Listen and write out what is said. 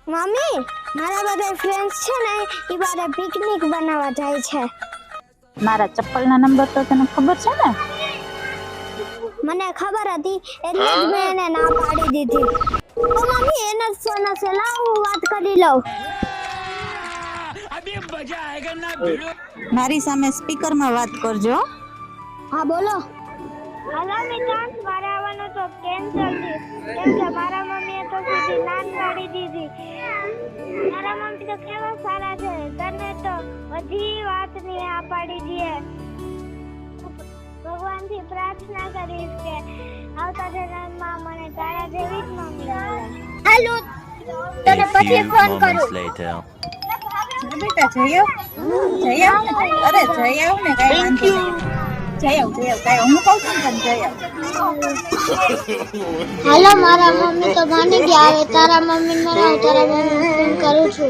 Mummy, મારા બધા friends છે ને એ બારે પિકનિક બનાવવા જાય છે. મારા ચપ્પલના નંબર તો તને ખબર છે ને? મને ખબર હતી એટલે જ મેં એને ના પાડી દીધી. તો મમ્મી એને જ ફોન હશે, લાવ હું વાત કરી લઉં. મારી સામે સ્પીકરમાં વાત કરજો. હા બોલો. હલો મિતાંશ, મારે આવવાનું તો કેન્સલ છે કેમ કે મારા મમ્મીએ તો સીધી ના પાડી દીધી. મારા મમ્મી તો કેવા સારા છે, તને તો બધી વાતની આ પાડી દે. ભગવાનથી પ્રાર્થના કરીશ કે આવતા જન્મમાં મને તારા જેવી જ મમ્મી મળે. હાલો, તને પછી ફોન કરું. બેટા જઈ આવ ને. અરે જઈ આવ ને, કઈ વાંધો નહીં. જઈ આવ હું કહું છું ને તને જઈ આવ. હાલો, મારા મમ્મી તો માની ગયા. હવે તારા મમ્મી મને તારા મમ્મી ફોન કરું છું.